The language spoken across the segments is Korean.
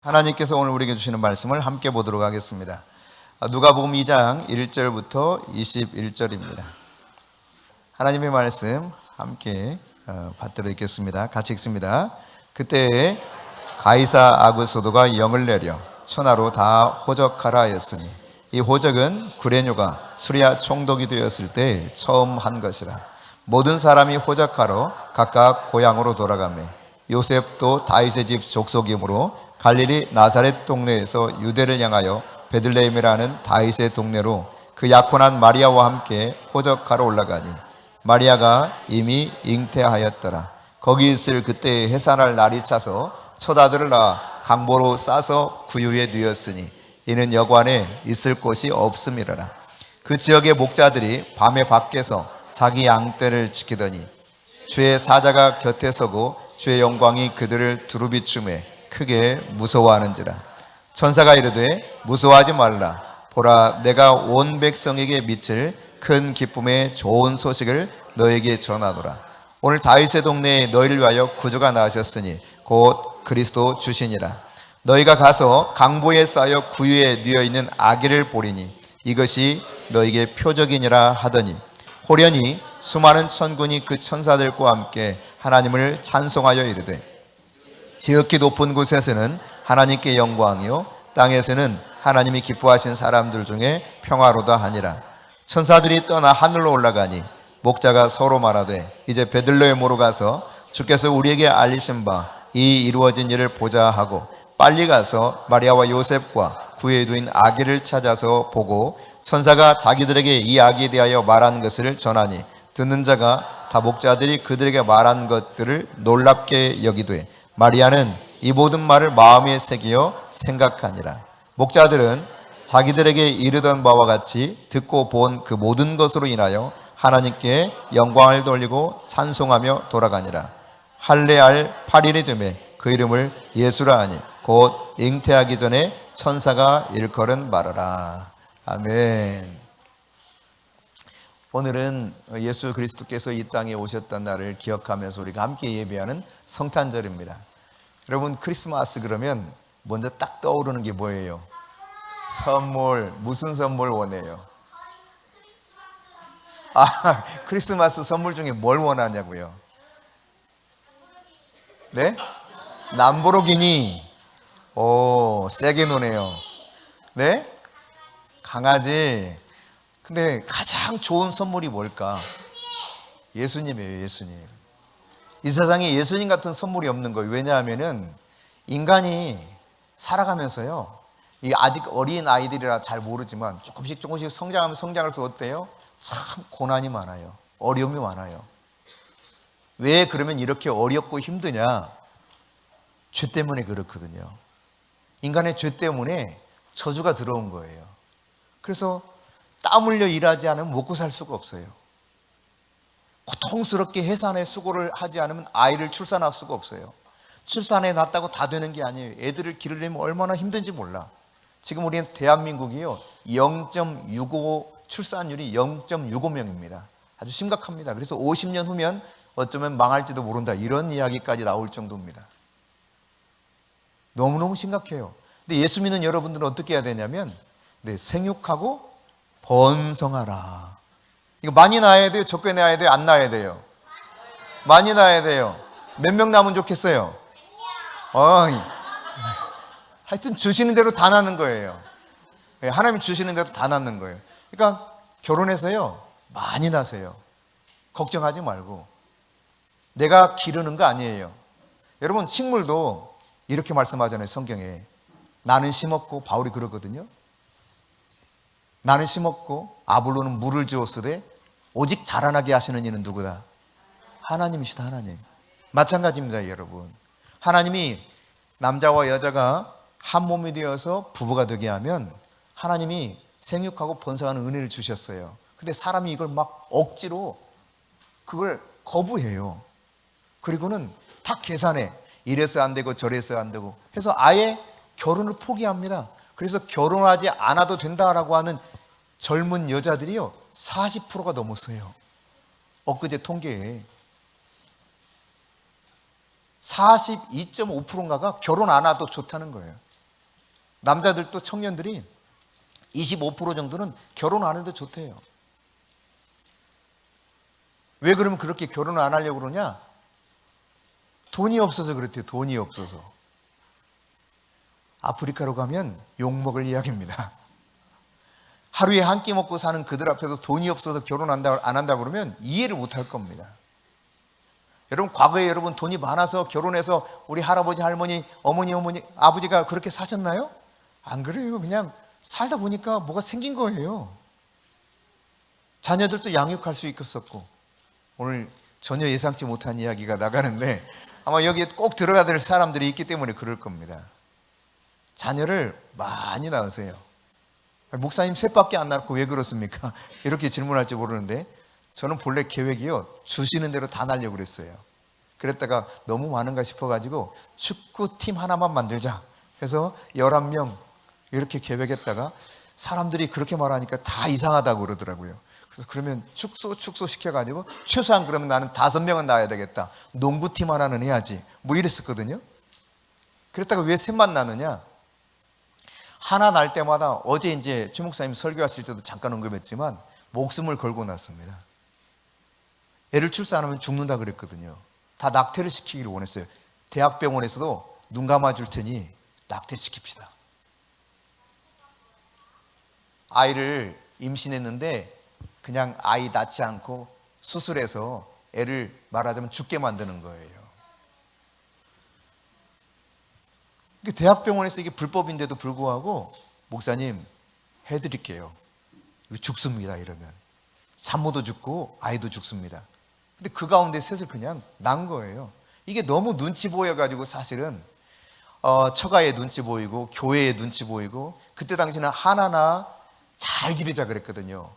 하나님께서 오늘 우리에게 주시는 말씀을 함께 보도록 하겠습니다. 누가복음 2장 1절부터 21절입니다. 하나님의 말씀 함께 받들어 읽겠습니다. 같이 읽습니다. 그때 가이사 아구소도가 영을 내려 천하로 다 호적하라 하였으니 이 호적은 구레뇨가 수리아 총독이 되었을 때 처음 한 것이라. 모든 사람이 호적하러 각각 고향으로 돌아가매 요셉도 다윗의 집 족속이므로 갈릴리 나사렛 동네에서 유대를 향하여 베들레헴이라는 다윗의 동네로 그 약혼한 마리아와 함께 호적하러 올라가니 마리아가 이미 잉태하였더라. 거기 있을 그때의 해산할 날이 차서 첫 아들을 낳아 강보로 싸서 구유에 누였으니 이는 여관에 있을 곳이 없음이라라. 그 지역의 목자들이 밤에 밖에서 자기 양떼를 지키더니 주의 사자가 곁에 서고 주의 영광이 그들을 두루비춤에 크게 무서워하는지라. 천사가 이르되 무서워하지 말라. 보라, 내가 온 백성에게 미칠 큰 기쁨의 좋은 소식을 너에게 전하노라. 오늘 다윗의 동네에 너희를 위하여 구주가 나으셨으니 곧 그리스도 주시니라. 너희가 가서 강보에 쌓여 구유에 누워 있는 아기를 보리니 이것이 너희에게 표적이니라 하더니 호련히 수많은 천군이 그 천사들과 함께 하나님을 찬송하여 이르되 지극히 높은 곳에서는 하나님께 영광이요 땅에서는 하나님이 기뻐하신 사람들 중에 평화로다 하니라. 천사들이 떠나 하늘로 올라가니 목자가 서로 말하되 이제 베들레헴으로 가서 주께서 우리에게 알리신 바 이 이루어진 일을 보자 하고 빨리 가서 마리아와 요셉과 구유에 두인 아기를 찾아서 보고 천사가 자기들에게 이 아기에 대하여 말한 것을 전하니 듣는 자가 다 목자들이 그들에게 말한 것들을 놀랍게 여기되 마리아는 이 모든 말을 마음에 새기어 생각하니라. 목자들은 자기들에게 이르던 바와 같이 듣고 본 그 모든 것으로 인하여 하나님께 영광을 돌리고 찬송하며 돌아가니라. 할례할 8일이 되매 그 이름을 예수라 하니 곧 잉태하기 전에 천사가 일컬은 말하라. 아멘. 오늘은 예수 그리스도께서 이 땅에 오셨던 날을 기억하면서 우리가 함께 예배하는 성탄절입니다. 여러분, 크리스마스 그러면 먼저 딱 떠오르는 게 뭐예요? 선물. 무슨 선물 원해요? 크리스마스 선물 중에 뭘 원하냐고요? 네? 람보르기니. 오, 세게 노네요. 네? 강아지. 근데 가장 좋은 선물이 뭘까? 예수님이에요, 예수님. 이 세상에 예수님 같은 선물이 없는 거예요. 왜냐하면은 인간이 살아가면서요, 이 아직 어린 아이들이라 잘 모르지만 조금씩 성장하면 성장할수록 어때요? 참 고난이 많아요. 어려움이 많아요. 왜 그러면 이렇게 어렵고 힘드냐? 죄 때문에 그렇거든요. 인간의 죄 때문에 저주가 들어온 거예요. 그래서 땀 흘려 일하지 않으면 먹고 살 수가 없어요. 고통스럽게 해산의 수고를 하지 않으면 아이를 출산할 수가 없어요. 출산해 놨다고 다 되는 게 아니에요. 애들을 기르려면 얼마나 힘든지 몰라. 지금 우리는 대한민국이요 0.65 출산율이 0.65명입니다. 아주 심각합니다. 그래서 50년 후면 어쩌면 망할지도 모른다, 이런 이야기까지 나올 정도입니다. 너무너무 심각해요. 근데 예수 믿는 여러분들은 어떻게 해야 되냐면 생육하고 번성하라. 이거 많이 낳아야 돼요? 적게 낳아야 돼요? 안 낳아야 돼요? 많이 낳아야 돼요. 몇 명 낳으면 좋겠어요? 하여튼 주시는 대로 다 낳는 거예요. 하나님 주시는 대로 다 낳는 거예요. 그러니까 결혼해서요 많이 낳으세요. 걱정하지 말고. 내가 기르는 거 아니에요. 여러분, 식물도 이렇게 말씀하잖아요, 성경에. 나는 심었고, 바울이 그러거든요. 나는 심었고 아볼로는 물을 주었으되 오직 자라나게 하시는 이는 누구다? 하나님이시다, 하나님. 마찬가지입니다, 여러분. 하나님이 남자와 여자가 한 몸이 되어서 부부가 되게 하면 하나님이 생육하고 번성하는 은혜를 주셨어요. 근데 사람이 이걸 막 억지로 그걸 거부해요. 그리고는 다 계산해. 이래서 안 되고 저래서 안 되고 해서 아예 결혼을 포기합니다. 그래서 결혼하지 않아도 된다라고 하는 젊은 여자들이요 40%가 넘었어요. 엊그제 통계에 42.5%인가가 결혼 안 해도 좋다는 거예요. 남자들도 청년들이 25% 정도는 결혼 안 해도 좋대요. 왜 그러면 그렇게 결혼 안 하려고 그러냐? 돈이 없어서 그렇대요. 돈이 없어서. 아프리카로 가면 욕먹을 이야기입니다. 하루에 한 끼 먹고 사는 그들 앞에서 돈이 없어서 결혼 안 한다 그러면 이해를 못 할 겁니다. 여러분, 과거에 여러분 돈이 많아서 결혼해서 우리 할아버지, 할머니, 어머니, 아버지가 그렇게 사셨나요? 안 그래요. 그냥 살다 보니까 뭐가 생긴 거예요. 자녀들도 양육할 수 있었고. 오늘 전혀 예상치 못한 이야기가 나가는데 아마 여기에 꼭 들어가야 될 사람들이 있기 때문에 그럴 겁니다. 자녀를 많이 낳으세요. 목사님 셋밖에 안 낳고 왜 그렇습니까? 이렇게 질문할지 모르는데 저는 본래 계획이요, 주시는 대로 다 낳으려고 그랬어요. 그랬다가 너무 많은가 싶어가지고 축구팀 하나만 만들자 해서 11명 이렇게 계획했다가 사람들이 그렇게 말하니까 다 이상하다고 그러더라고요. 그래서 그러면 축소 시켜가지고 최소한 그러면 나는 5명은 낳아야 되겠다. 농구팀 하나는 해야지. 뭐 이랬었거든요. 그랬다가 왜 셋만 낳느냐? 하나 낳을 때마다 어제 이제 최 목사님 설교하실 때도 잠깐 언급했지만 목숨을 걸고 낳습니다. 애를 출산 안 하면 죽는다 그랬거든요. 다 낙태를 시키기를 원했어요. 대학병원에서도 눈 감아줄 테니 낙태시킵시다. 아이를 임신했는데 그냥 아이 낳지 않고 수술해서 애를 말하자면 죽게 만드는 거예요. 대학병원에서 이게 불법인데도 불구하고 목사님 해드릴게요. 이거 죽습니다 이러면. 산모도 죽고 아이도 죽습니다. 근데 그 가운데 셋을 그냥 낳은 거예요. 이게 너무 눈치 보여가지고 사실은 처가의 눈치 보이고 교회의 눈치 보이고, 그때 당시는 하나나 잘 기르자 그랬거든요.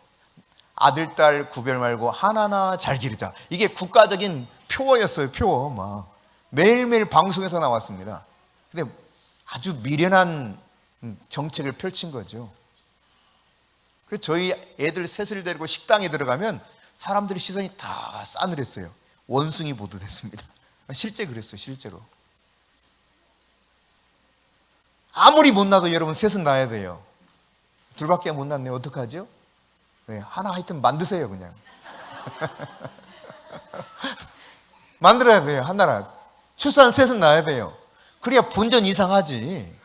아들 딸 구별 말고 하나나 잘 기르자. 이게 국가적인 표어였어요. 표어. 막 매일매일 방송에서 나왔습니다. 근데 아주 미련한 정책을 펼친 거죠. 그래서 저희 애들 셋을 데리고 식당에 들어가면 사람들이 시선이 다 싸늘했어요. 원숭이 보듯 했습니다. 실제 그랬어요. 실제로. 아무리 못 낳아도 여러분 셋은 낳아야 돼요. 둘밖에 못 낳네요. 어떡하죠? 네, 하나 하여튼 만드세요 그냥. 만들어야 돼요. 하나라. 최소한 셋은 낳아야 돼요. 그래야 본전 이상하지.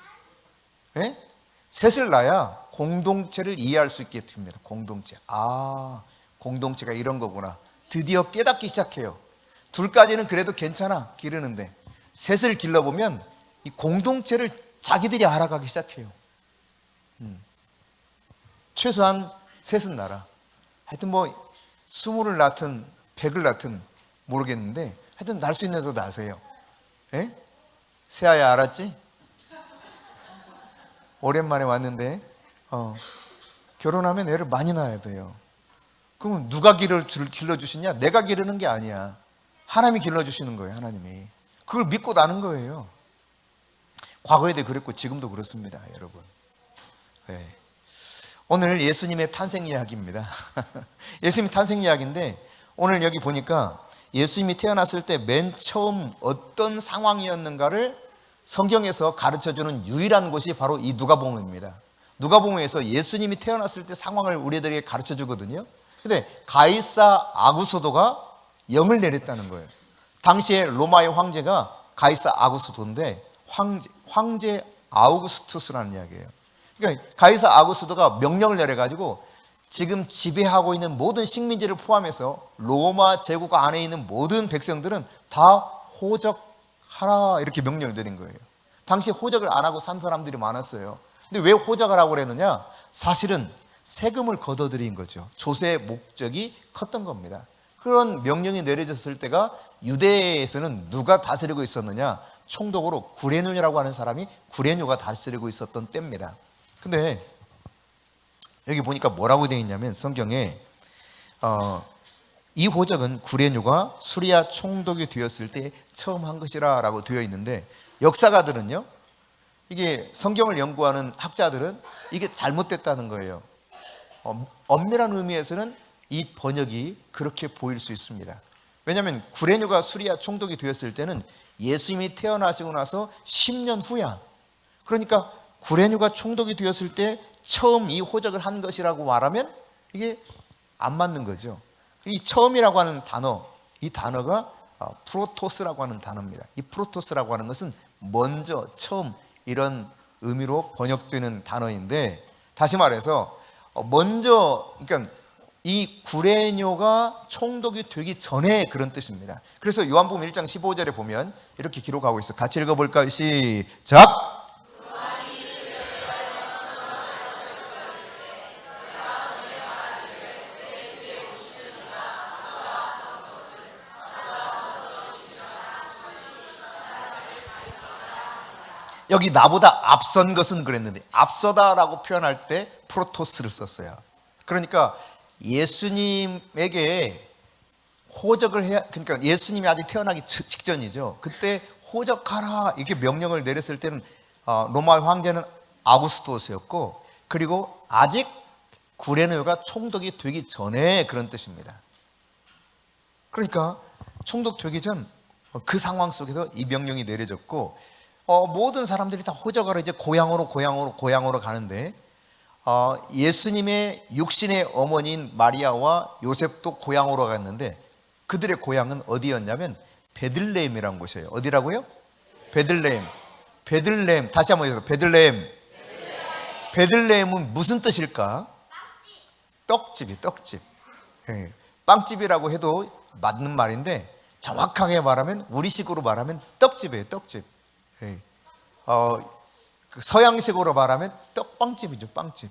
네? 셋을 낳아야 공동체를 이해할 수 있게 됩니다. 공동체. 공동체가 이런 거구나. 드디어 깨닫기 시작해요. 둘까지는 그래도 괜찮아 기르는데 셋을 길러보면 이 공동체를 자기들이 알아가기 시작해요. 최소한 셋은 낳아. 하여튼 뭐 20을 낳든 100을 낳든 모르겠는데 하여튼 낳을 수 있는 애도 낳으세요. 예? 세아야 알았지? 오랜만에 왔는데 결혼하면 애를 많이 낳아야 돼요. 그러면 누가 길러주시냐? 내가 기르는 게 아니야. 하나님이 길러주시는 거예요. 하나님이. 그걸 믿고 나는 거예요. 과거에도 그랬고 지금도 그렇습니다. 여러분. 네. 오늘 예수님의 탄생 이야기입니다. 예수님 탄생 이야기인데 오늘 여기 보니까 예수님이 태어났을 때 맨 처음 어떤 상황이었는가를 성경에서 가르쳐주는 유일한 곳이 바로 이 누가복음입니다. 누가복음에서 예수님이 태어났을 때 상황을 우리들에게 가르쳐주거든요. 근데 가이사 아구스도가 영을 내렸다는 거예요. 당시에 로마의 황제가 가이사 아구스도인데 황제 아우구스투스라는 이야기예요. 그러니까 가이사 아구스도가 명령을 내려가지고 지금 지배하고 있는 모든 식민지를 포함해서 로마 제국 안에 있는 모든 백성들은 다 호적하라 이렇게 명령을 내린 거예요. 당시 호적을 안 하고 산 사람들이 많았어요. 근데 왜 호적을 하고 그랬느냐? 사실은 세금을 걷어들인 거죠. 조세의 목적이 컸던 겁니다. 그런 명령이 내려졌을 때가 유대에서는 누가 다스리고 있었느냐? 총독으로 구레뇨라고 하는 사람이 구레뇨가 다스리고 있었던 때입니다. 근데 여기 보니까 뭐라고 되어 있냐면 성경에 이 호적은 구레뇨가 수리아 총독이 되었을 때 처음 한 것이라 라고 되어 있는데 역사가들은요, 이게 성경을 연구하는 학자들은 이게 잘못됐다는 거예요. 엄밀한 의미에서는 이 번역이 그렇게 보일 수 있습니다. 왜냐하면 구레뇨가 수리아 총독이 되었을 때는 예수님이 태어나시고 나서 10년 후야. 그러니까 구레뉴가 총독이 되었을 때 처음 이 호적을 한 것이라고 말하면 이게 안 맞는 거죠. 이 처음이라고 하는 단어, 이 단어가 프로토스라고 하는 단어입니다. 이 프로토스라고 하는 것은 먼저, 처음 이런 의미로 번역되는 단어인데, 다시 말해서 먼저, 그러니까 이 구레뇨가 총독이 되기 전에 그런 뜻입니다. 그래서 요한복음 1장 15절에 보면 이렇게 기록하고 있어요. 같이 읽어볼까요? 시작! 여기 나보다 앞선 것은 그랬는데, 앞서다라고 표현할 때 프로토스를 썼어요. 그러니까 예수님에게 호적을 해야, 그러니까 예수님이 아직 태어나기 직전이죠. 그때 호적하라 이렇게 명령을 내렸을 때는 로마 황제는 아구스토스였고, 그리고 아직 구레네오가 총독이 되기 전에 그런 뜻입니다. 그러니까 총독 되기 전 그 상황 속에서 이 명령이 내려졌고, 모든 사람들이 다 호적하러 이제 고향으로 가는데, 예수님의 육신의 어머니인 마리아와 요셉도 고향으로 갔는데, 그들의 고향은 어디였냐면 베들레헴이라는 곳이에요. 어디라고요? 베들레헴. 베들레헴. 다시 한번 해서 베들레헴. 베들레헴은 무슨 뜻일까? 떡집이 떡집. 빵집이라고 해도 맞는 말인데, 정확하게 말하면, 우리식으로 말하면 떡집이에요. 떡집. 서양식으로 말하면 떡빵집이죠. 빵집.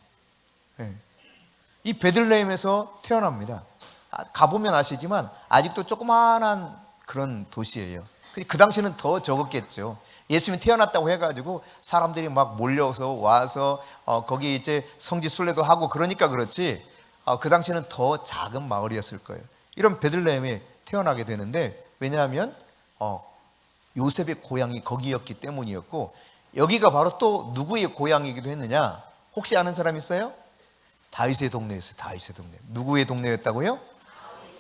이 베들레헴에서 태어납니다. 가보면 아시지만 아직도 조그마한 그런 도시예요. 그 당시는 더 적었겠죠. 예수님이 태어났다고 해가지고 사람들이 막 몰려서 와서 거기 이제 성지 순례도 하고 그러니까 그렇지, 그 당시는 더 작은 마을이었을 거예요. 이런 베들레헴에 태어나게 되는데, 왜냐하면 요셉의 고향이 거기였기 때문이었고, 여기가 바로 또 누구의 고향이기도 했느냐? 혹시 아는 사람 있어요? 다윗의 동네였어요. 다윗의 동네. 누구의 동네였다고요?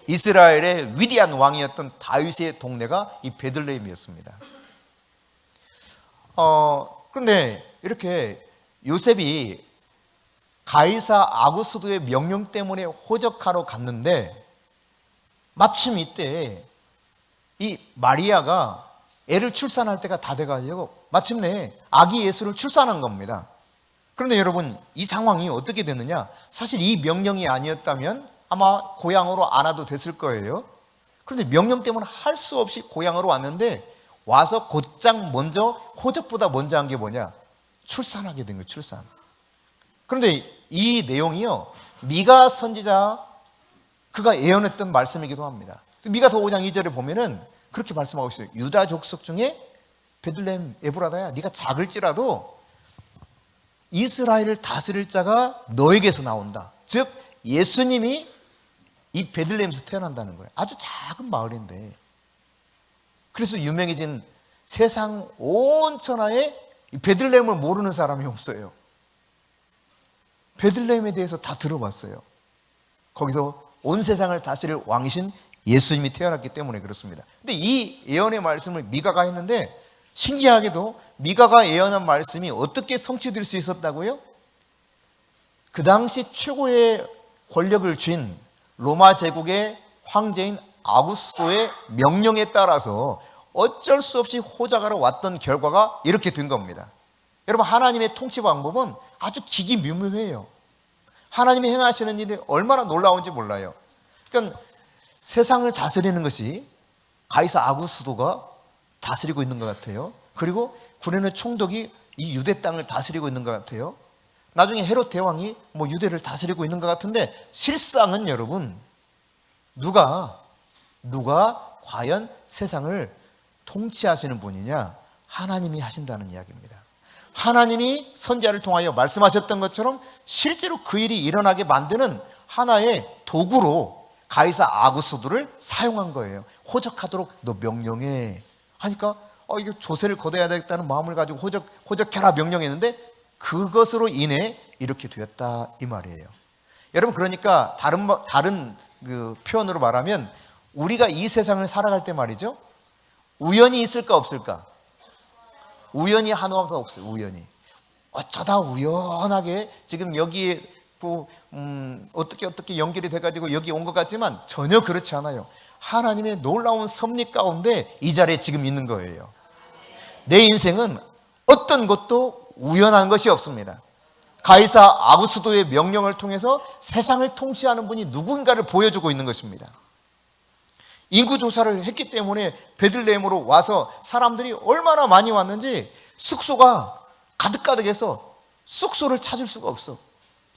이스라엘의 위대한 왕이었던 다윗의 동네가 이 베들레헴이었습니다. 그런데 이렇게 요셉이 가이사 아구스도의 명령 때문에 호적하러 갔는데, 마침 이때 이 마리아가 애를 출산할 때가 다 돼가지고 마침내 아기 예수를 출산한 겁니다. 그런데 여러분, 이 상황이 어떻게 됐느냐? 사실 이 명령이 아니었다면 아마 고향으로 안 와도 됐을 거예요. 그런데 명령 때문에 할 수 없이 고향으로 왔는데, 와서 곧장 먼저, 호적보다 먼저 한 게 뭐냐? 출산하게 된 거예요. 출산. 그런데 이 내용이요, 미가 선지자 그가 예언했던 말씀이기도 합니다. 미가서 5장 2절에 보면은 그렇게 말씀하고 있어요. 유다 족속 중에 베들레헴 에브라다야, 네가 작을지라도 이스라엘을 다스릴 자가 너에게서 나온다. 즉 예수님이 이 베들레헴에서 태어난다는 거예요. 아주 작은 마을인데, 그래서 유명해진 세상 온 천하에 베들레헴을 모르는 사람이 없어요. 베들레헴에 대해서 다 들어봤어요. 거기서 온 세상을 다스릴 왕이신 예수님이 태어났기 때문에 그렇습니다. 근데 이 예언의 말씀을 미가가 했는데, 신기하게도 미가가 예언한 말씀이 어떻게 성취될 수 있었다고요? 그 당시 최고의 권력을 쥔 로마 제국의 황제인 아구스토의 명령에 따라서 어쩔 수 없이 호적하러 왔던 결과가 이렇게 된 겁니다. 여러분, 하나님의 통치 방법은 아주 기기묘묘해요. 하나님이 행하시는 일이 얼마나 놀라운지 몰라요. 그러니까 세상을 다스리는 것이 가이사 아구스도가 다스리고 있는 것 같아요. 그리고 구레네 총독이 이 유대 땅을 다스리고 있는 것 같아요. 나중에 헤롯 대왕이 뭐 유대를 다스리고 있는 것 같은데, 실상은 여러분, 누가 과연 세상을 통치하시는 분이냐? 하나님이 하신다는 이야기입니다. 하나님이 선지자를 통하여 말씀하셨던 것처럼 실제로 그 일이 일어나게 만드는 하나의 도구로 가이사 아구스도를 사용한 거예요. 호적하도록 너 명령해 하니까, 이거 조세를 걷어야 되겠다는 마음을 가지고 호적해라 명령했는데, 그것으로 인해 이렇게 되었다 이 말이에요. 여러분, 그러니까 다른 그 표현으로 말하면, 우리가 이 세상을 살아갈 때 말이죠, 우연이 있을까 없을까? 우연이 하나도 없어요. 우연이. 어쩌다 우연하게 지금 여기에 어떻게 연결이 돼가지고 여기 온 것 같지만 전혀 그렇지 않아요. 하나님의 놀라운 섭리 가운데 이 자리에 지금 있는 거예요. 내 인생은 어떤 것도 우연한 것이 없습니다. 가이사 아구스도의 명령을 통해서 세상을 통치하는 분이 누군가를 보여주고 있는 것입니다. 인구조사를 했기 때문에 베들레헴으로 와서 사람들이 얼마나 많이 왔는지 숙소가 가득가득해서 숙소를 찾을 수가 없어.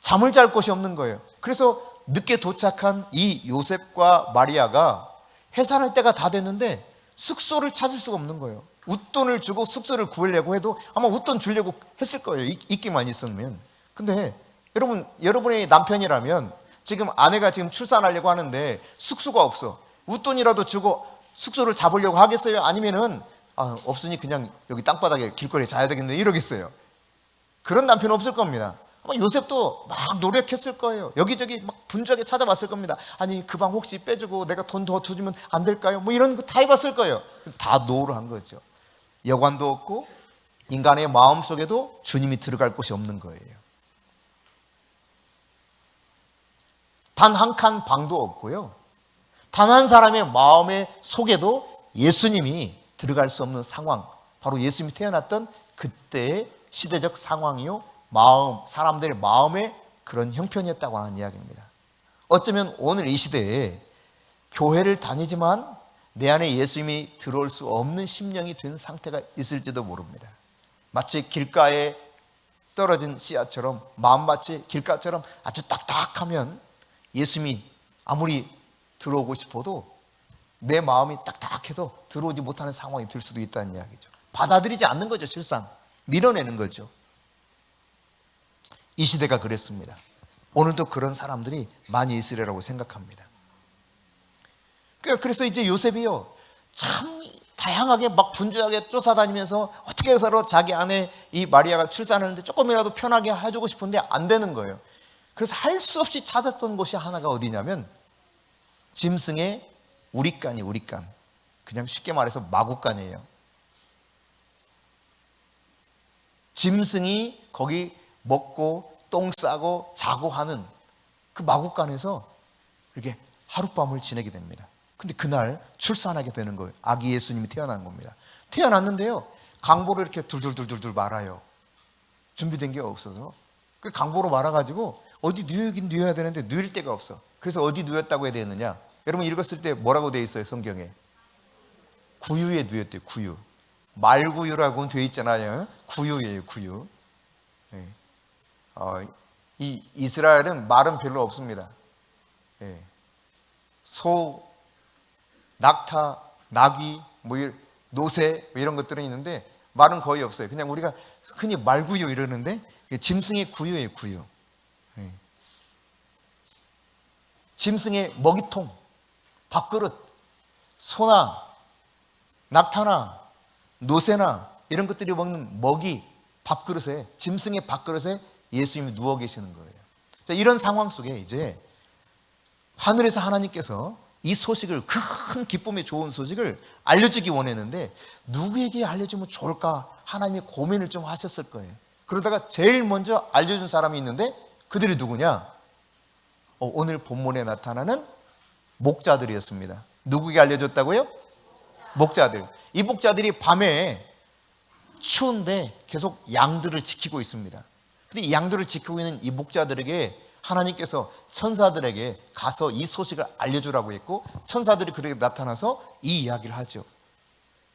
잠을 잘 곳이 없는 거예요. 그래서 늦게 도착한 이 요셉과 마리아가 해산할 때가 다 됐는데 숙소를 찾을 수가 없는 거예요. 웃돈을 주고 숙소를 구하려고 해도 아마 웃돈 주려고 했을 거예요. 있기만 있으면. 근데 여러분의 남편이라면 지금 아내가 지금 출산하려고 하는데 숙소가 없어. 웃돈이라도 주고 숙소를 잡으려고 하겠어요? 아니면은 없으니 그냥 여기 땅바닥에 길거리에 자야 되겠네 이러겠어요? 그런 남편은 없을 겁니다. 아마 요셉도 막 노력했을 거예요. 여기저기 막 분주하게 찾아봤을 겁니다. 아니 그 방 혹시 빼주고 내가 돈 더 주면 안 될까요? 뭐 이런 거 다 해봤을 거예요. 다 노를 한 거죠. 여관도 없고 인간의 마음속에도 주님이 들어갈 곳이 없는 거예요. 단 한 칸 방도 없고요. 단 한 사람의 마음의 속에도 예수님이 들어갈 수 없는 상황, 바로 예수님이 태어났던 그때의 시대적 상황이요, 사람들의 마음의 그런 형편이었다고 하는 이야기입니다. 어쩌면 오늘 이 시대에 교회를 다니지만 내 안에 예수님이 들어올 수 없는 심령이 된 상태가 있을지도 모릅니다. 마치 길가에 떨어진 씨앗처럼, 마음밭이 길가처럼 아주 딱딱하면 예수님이 아무리 들어오고 싶어도 내 마음이 딱딱해서 들어오지 못하는 상황이 될 수도 있다는 이야기죠. 받아들이지 않는 거죠. 실상 밀어내는 거죠. 이 시대가 그랬습니다. 오늘도 그런 사람들이 많이 있으리라고 생각합니다. 그래서 이제 요셉이요, 참 다양하게 막 분주하게 쫓아다니면서 어떻게 해서라도 자기 아내 이 마리아가 출산하는데 조금이라도 편하게 해주고 싶은데 안 되는 거예요. 그래서 할 수 없이 찾았던 곳이 하나가 어디냐면 짐승의 우리간이 우리간. 그냥 쉽게 말해서 마구간이에요. 짐승이 거기 먹고 똥 싸고 자고 하는 그 마구간에서 이렇게 하룻밤을 지내게 됩니다. 근데 그날 출산하게 되는 거예요. 아기 예수님이 태어난 겁니다. 태어났는데요, 강보로 이렇게 둘둘둘둘 말아요. 준비된 게 없어서. 그 강보로 말아가지고 어디 누이긴 누여야 되는데 누일 데가 없어. 그래서 어디 누였다고 해야 되느냐? 여러분 읽었을 때 뭐라고 되어 있어요? 성경에 구유에 누였대요. 구유. 말구유라고는 되어 있잖아요. 구유예요. 구유. 네. 이 이스라엘은 말은 별로 없습니다. 네. 소, 낙타, 나귀, 노새 이런 것들은 있는데 말은 거의 없어요. 그냥 우리가 흔히 말구유 이러는데 짐승의 구유예요. 구유. 네. 짐승의 먹이통, 밥그릇, 소나 낙타나 노새나 이런 것들이 먹는 먹이, 밥그릇에, 짐승의 밥그릇에 예수님이 누워 계시는 거예요. 이런 상황 속에 이제 하늘에서 하나님께서 이 소식을, 큰 기쁨의 좋은 소식을 알려주기 원했는데 누구에게 알려주면 좋을까 하나님이 고민을 좀 하셨을 거예요. 그러다가 제일 먼저 알려준 사람이 있는데 그들이 누구냐? 오늘 본문에 나타나는 목자들이었습니다. 누구에게 알려줬다고요? 목자들. 이 목자들이 밤에 추운데 계속 양들을 지키고 있습니다. 근데 이 양들을 지키고 있는 이 목자들에게 하나님께서 천사들에게 가서 이 소식을 알려주라고 했고, 천사들이 그에게 나타나서 이 이야기를 하죠.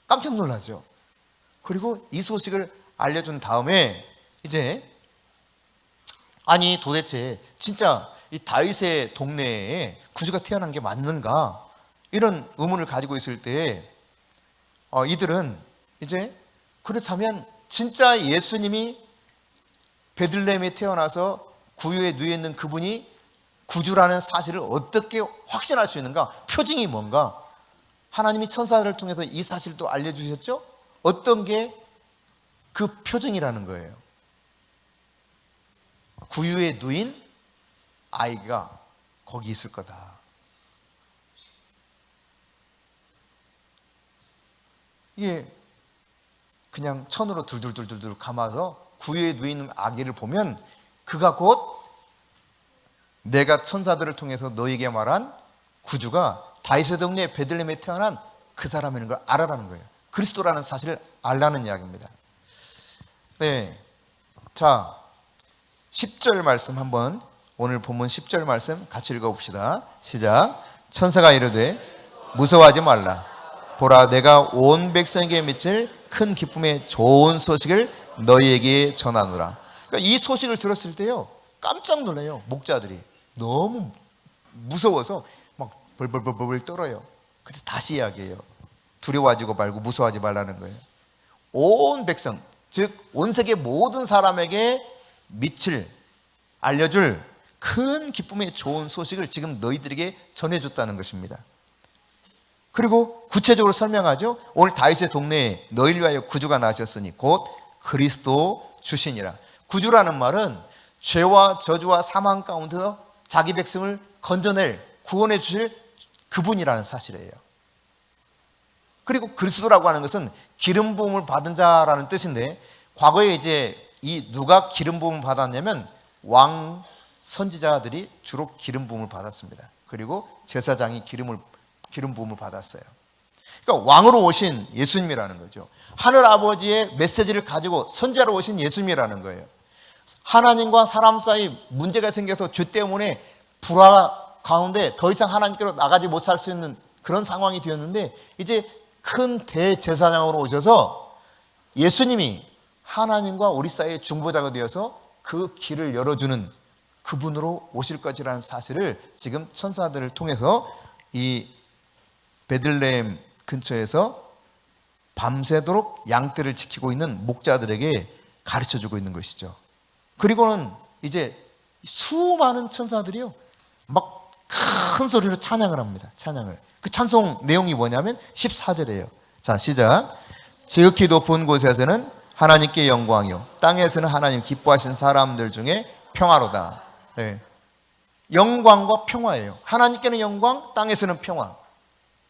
깜짝 놀라죠. 그리고 이 소식을 알려준 다음에 이제 아니 도대체 진짜 이 다윗의 동네에 구주가 태어난 게 맞는가, 이런 의문을 가지고 있을 때 이들은 이제 그렇다면 진짜 예수님이 베들레헴에 태어나서 구유에 누워 있는 그분이 구주라는 사실을 어떻게 확신할 수 있는가? 표징이 뭔가? 하나님이 천사들을 통해서 이 사실도 알려주셨죠? 어떤 게 그 표징이라는 거예요? 구유에 누인 아이가 거기 있을 거다. 이게 그냥 천으로 둘둘둘둘 감아서 구유에 누워 있는 아기를 보면 그가 곧 내가 천사들을 통해서 너에게 말한 구주가 다윗의 동네 베들레헴에 태어난 그 사람이라는 걸 알아라는 거예요. 그리스도라는 사실을 알라는 이야기입니다. 네, 자 10절 말씀 한번, 오늘 본문 10절 말씀 같이 읽어봅시다. 시작. 천사가 이르되 무서워하지 말라. 보라, 내가 온 백성에게 미칠 큰 기쁨의 좋은 소식을 너희에게 전하노라. 그러니까 이 소식을 들었을 때요, 깜짝 놀라요. 목자들이 너무 무서워서 막 벌벌벌벌 떨어요. 근데 다시 이야기해요. 두려워하지 말고 무서워하지 말라는 거예요. 온 백성, 즉 온 세계 모든 사람에게 미칠, 알려줄 큰 기쁨의 좋은 소식을 지금 너희들에게 전해줬다는 것입니다. 그리고 구체적으로 설명하죠. 오늘 다윗의 동네에 너희를 위하여 구주가 나셨으니 곧 그리스도 주시니라. 구주라는 말은 죄와 저주와 사망 가운데서 자기 백성을 건져낼, 구원해 주실 그분이라는 사실이에요. 그리고 그리스도라고 하는 것은 기름 부음을 받은 자라는 뜻인데, 과거에 이제 이 누가 기름 부음을 받았냐면 왕 선지자들이 주로 기름 부음을 받았습니다. 그리고 제사장이 기름 부음을 받았어요. 그러니까 왕으로 오신 예수님이라는 거죠. 하늘 아버지의 메시지를 가지고 선지자로 오신 예수님이라는 거예요. 하나님과 사람 사이 문제가 생겨서 죄 때문에 불화 가운데 더 이상 하나님께로 나가지 못할 수 있는 그런 상황이 되었는데, 이제 큰 대제사장으로 오셔서 예수님이 하나님과 우리 사이의 중보자가 되어서 그 길을 열어주는 그분으로 오실 것이라는 사실을 지금 천사들을 통해서 이 베들레헴 근처에서 밤새도록 양떼를 지키고 있는 목자들에게 가르쳐주고 있는 것이죠. 그리고는 이제 수많은 천사들이요, 막 큰 소리로 찬양을 합니다. 찬양을. 그 찬송 내용이 뭐냐면 14절이에요. 자, 시작. 지극히 높은 곳에서는 하나님께 영광이요, 땅에서는 하나님 기뻐하신 사람들 중에 평화로다. 네. 영광과 평화예요. 하나님께는 영광, 땅에서는 평화.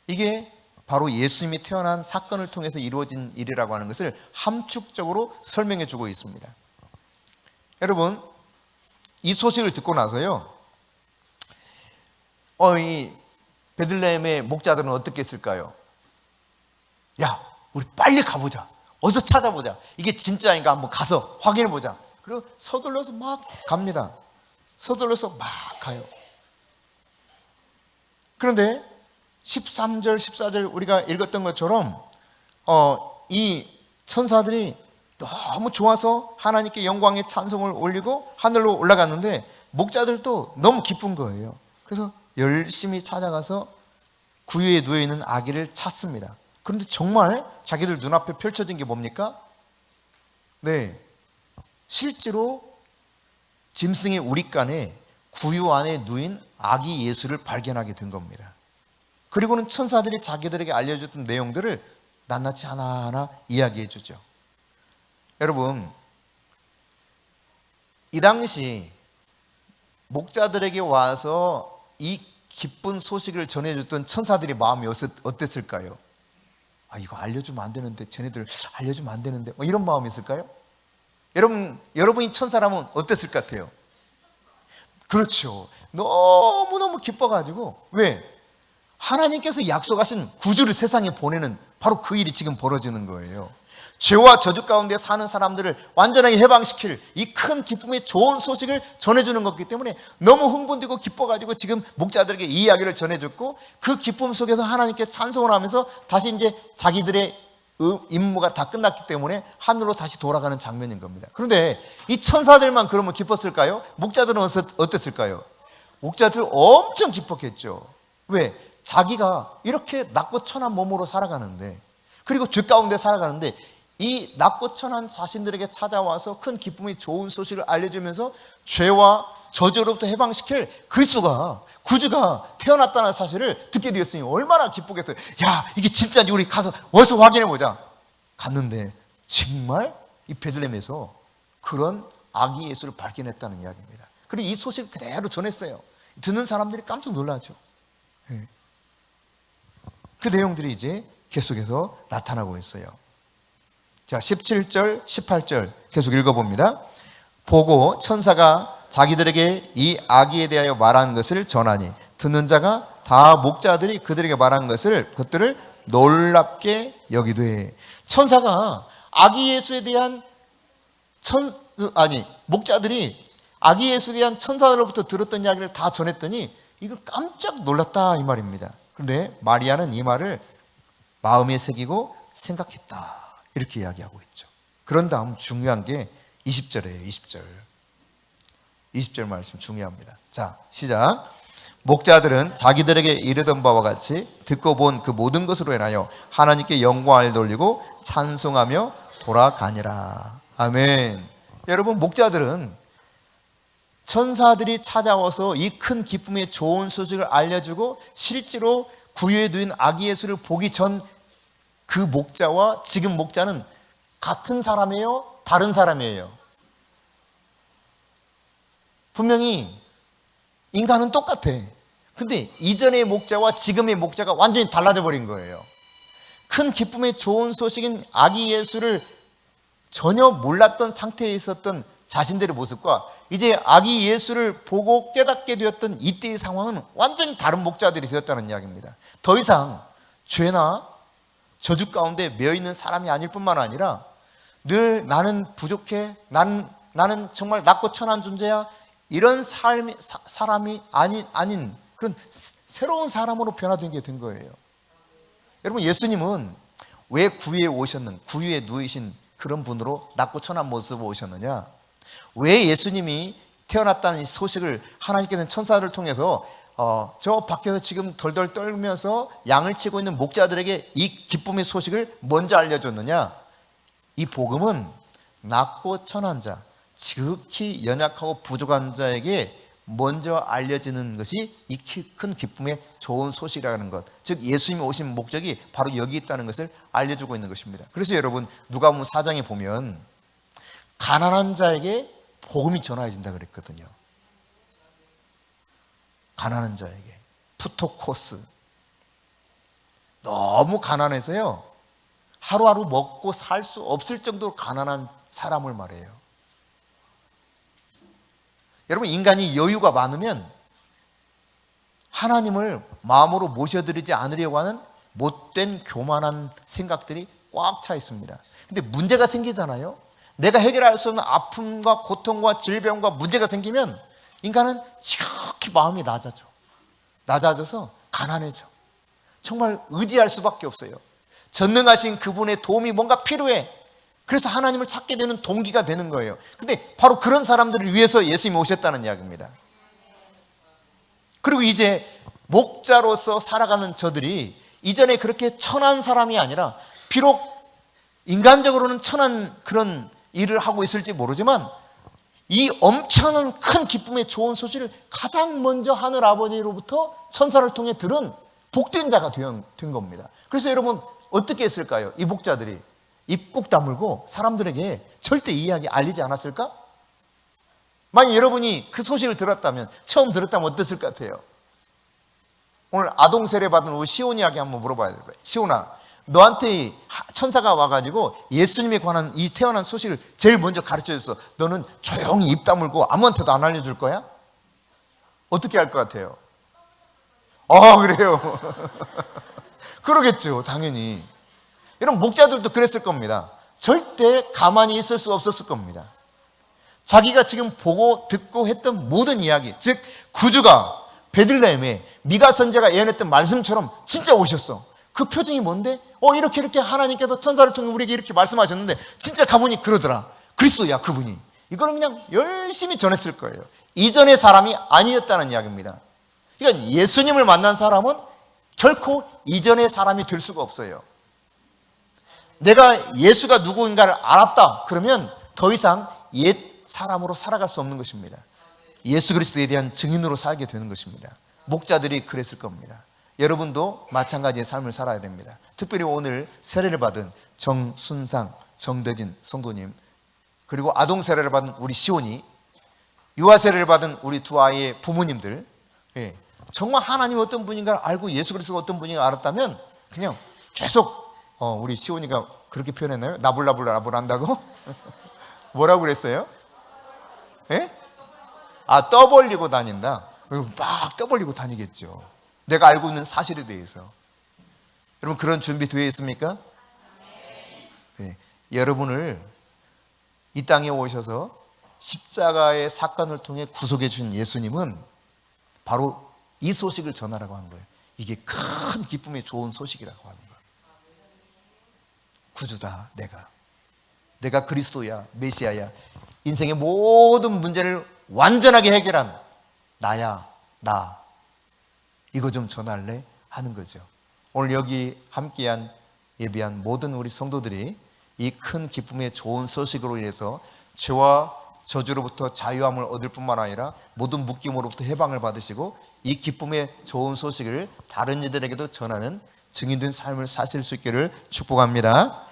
이게 바로 예수님이 태어난 사건을 통해서 이루어진 일이라고 하는 것을 함축적으로 설명해 주고 있습니다. 여러분, 이 소식을 듣고 나서요, 이 베들레헴의 목자들은 어떻게 했을까요? 야, 우리 빨리 가보자. 어서 찾아보자. 이게 진짜인가 한번 가서 확인해 보자. 그리고 서둘러서 막 갑니다. 서둘러서 막 가요. 그런데 13절, 14절 우리가 읽었던 것처럼 이 천사들이 너무 좋아서 하나님께 영광의 찬송을 올리고 하늘로 올라갔는데, 목자들도 너무 기쁜 거예요. 그래서 열심히 찾아가서 구유에 누워있는 아기를 찾습니다. 그런데 정말 자기들 눈앞에 펼쳐진 게 뭡니까? 네, 실제로 짐승의 우릿간에 구유 안에 누인 아기 예수를 발견하게 된 겁니다. 그리고는 천사들이 자기들에게 알려줬던 내용들을 낱낱이 하나하나 이야기해 주죠. 여러분, 이 당시 목자들에게 와서 이 기쁜 소식을 전해줬던 천사들의 마음이 어땠을까요? 아, 이거 알려주면 안 되는데, 쟤네들 알려주면 안 되는데, 이런 마음이 있을까요? 여러분이 천사라면 어땠을 것 같아요? 그렇죠. 너무너무 기뻐가지고, 왜? 하나님께서 약속하신 구주를 세상에 보내는 바로 그 일이 지금 벌어지는 거예요. 죄와 저주 가운데 사는 사람들을 완전하게 해방시킬 이 큰 기쁨의 좋은 소식을 전해주는 것이기 때문에 너무 흥분되고 기뻐가지고 지금 목자들에게 이 이야기를 전해줬고, 그 기쁨 속에서 하나님께 찬송을 하면서 다시 이제 자기들의 임무가 다 끝났기 때문에 하늘로 다시 돌아가는 장면인 겁니다. 그런데 이 천사들만 그러면 기뻤을까요? 목자들은 어땠을까요? 목자들 엄청 기뻤겠죠. 왜? 자기가 이렇게 낮고 천한 몸으로 살아가는데, 그리고 죄 가운데 살아가는데, 이 낮고 천한 자신들에게 찾아와서 큰 기쁨이 좋은 소식을 알려주면서 죄와 저주로부터 해방시킬 그리스도가, 구주가 태어났다는 사실을 듣게 되었으니 얼마나 기쁘겠어요. 야, 이게 진짜인지 우리 가서 어서 확인해 보자. 갔는데 정말 이 베들레헴에서 그런 아기 예수를 발견했다는 이야기입니다. 그리고 이 소식을 그대로 전했어요. 듣는 사람들이 깜짝 놀라죠. 그 내용들이 이제 계속해서 나타나고 있어요. 자, 17절, 18절 계속 읽어봅니다. 보고 천사가 자기들에게 이 아기에 대하여 말한 것을 전하니 듣는 자가 다 목자들이 그들에게 말한 그것들을 놀랍게 여기되. 천사가 아기 예수에 대한 목자들이 아기 예수에 대한 천사들로부터 들었던 이야기를 다 전했더니 이거 깜짝 놀랐다 이 말입니다. 그런데 마리아는 이 말을 마음에 새기고 생각했다 이렇게 이야기하고 있죠. 그런 다음 중요한 게 20절이에요. 20절 말씀 중요합니다. 자, 시작. 목자들은 자기들에게 이르던 바와 같이 듣고 본 그 모든 것으로 인하여 하나님께 영광을 돌리고 찬송하며 돌아가니라. 아멘. 여러분, 목자들은 천사들이 찾아와서 이 큰 기쁨의 좋은 소식을 알려주고 실제로 구유에 누인 아기 예수를 보기 전 그 목자와 지금 목자는 같은 사람이에요? 다른 사람이에요? 분명히 인간은 똑같아. 근데 이전의 목자와 지금의 목자가 완전히 달라져 버린 거예요. 큰 기쁨의 좋은 소식인 아기 예수를 전혀 몰랐던 상태에 있었던 자신들의 모습과 이제 아기 예수를 보고 깨닫게 되었던 이때의 상황은 완전히 다른 목자들이 되었다는 이야기입니다. 더 이상 죄나 저주 가운데 매여있는 사람이 아닐 뿐만 아니라 늘 나는 부족해, 나는 정말 낮고 천한 존재야, 이런 사람이 아닌 그런 새로운 사람으로 변화된 게 된 거예요. 여러분, 예수님은 왜 구유에 누이신 그런 분으로 낮고 천한 모습으로 오셨느냐? 왜 예수님이 태어났다는 이 소식을 하나님께서는 천사를 통해서 저 밖에서 지금 덜덜 떨면서 양을 치고 있는 목자들에게 이 기쁨의 소식을 먼저 알려줬느냐? 이 복음은 낮고 천한 자, 지극히 연약하고 부족한 자에게 먼저 알려지는 것이 이 큰 기쁨의 좋은 소식이라는 것, 즉 예수님이 오신 목적이 바로 여기 있다는 것을 알려주고 있는 것입니다. 그래서 여러분, 누가복음 4장에 보면 가난한 자에게 복음이 전하여진다 그랬거든요. 가난한 자에게. 푸토코스. 너무 가난해서요, 하루하루 먹고 살 수 없을 정도로 가난한 사람을 말해요. 여러분, 인간이 여유가 많으면 하나님을 마음으로 모셔드리지 않으려고 하는 못된 교만한 생각들이 꽉 차 있습니다. 근데 문제가 생기잖아요. 내가 해결할 수 없는 아픔과 고통과 질병과 문제가 생기면 인간은 지극히 마음이 낮아져서 가난해져. 정말 의지할 수밖에 없어요. 전능하신 그분의 도움이 뭔가 필요해. 그래서 하나님을 찾게 되는 동기가 되는 거예요. 근데 바로 그런 사람들을 위해서 예수님이 오셨다는 이야기입니다. 그리고 이제 목자로서 살아가는 저들이 이전에 그렇게 천한 사람이 아니라, 비록 인간적으로는 천한 그런 일을 하고 있을지 모르지만 이 엄청난 큰 기쁨의 좋은 소식을 가장 먼저 하늘 아버지로부터 천사를 통해 들은 복된 자가 된 겁니다. 그래서 여러분, 어떻게 했을까요? 이 목자들이 입 꼭 다물고 사람들에게 절대 이 이야기 알리지 않았을까? 만약 여러분이 그 소식을 들었다면, 처음 들었다면 어땠을 것 같아요? 오늘 아동 세례 받은 우리 시온이에게 한번 물어봐야 될 거예요. 시온아, 너한테 천사가 와가지고 예수님에 관한 이 태어난 소식을 제일 먼저 가르쳐줬어. 너는 조용히 입 다물고 아무한테도 안 알려줄 거야? 어떻게 할 것 같아요? 그래요. 그러겠죠, 당연히. 이런 목자들도 그랬을 겁니다. 절대 가만히 있을 수 없었을 겁니다. 자기가 지금 보고 듣고 했던 모든 이야기, 즉 구주가 베들레헴에 미가 선지자가 예언했던 말씀처럼 진짜 오셨어. 그 표징이 뭔데? 이렇게 하나님께서 천사를 통해 우리에게 이렇게 말씀하셨는데 진짜 가보니 그러더라. 그리스도야, 그분이. 이거는 그냥 열심히 전했을 거예요. 이전의 사람이 아니었다는 이야기입니다. 그러니까 예수님을 만난 사람은 결코 이전의 사람이 될 수가 없어요. 내가 예수가 누구인가를 알았다 그러면 더 이상 옛 사람으로 살아갈 수 없는 것입니다. 예수 그리스도에 대한 증인으로 살게 되는 것입니다. 목자들이 그랬을 겁니다. 여러분도 마찬가지의 삶을 살아야 됩니다. 특별히 오늘 세례를 받은 정순상, 정대진 성도님, 그리고 아동 세례를 받은 우리 시온이, 유아 세례를 받은 우리 두 아이의 부모님들, 정말 하나님이 어떤 분인가를 알고 예수 그리스도가 어떤 분인가 알았다면 그냥 계속 우리 시온이가 그렇게 표현했나요? 나불나불 한다고? 뭐라고 그랬어요? 예? 떠벌리고 다닌다. 막 떠벌리고 다니겠죠. 내가 알고 있는 사실에 대해서. 여러분, 그런 준비 되어 있습니까? 네. 여러분을 이 땅에 오셔서 십자가의 사건을 통해 구속해 주신 예수님은 바로 이 소식을 전하라고 한 거예요. 이게 큰 기쁨의 좋은 소식이라고 하는 거예요. 구주다, 내가 그리스도야, 메시아야. 인생의 모든 문제를 완전하게 해결한 나야, 나. 이거 좀 전할래? 하는 거죠. 오늘 여기 함께한 예비한 모든 우리 성도들이 이 큰 기쁨의 좋은 소식으로 인해서 죄와 저주로부터 자유함을 얻을 뿐만 아니라 모든 묶임으로부터 해방을 받으시고 이 기쁨의 좋은 소식을 다른 이들에게도 전하는 증인된 삶을 사실 수 있기를 축복합니다.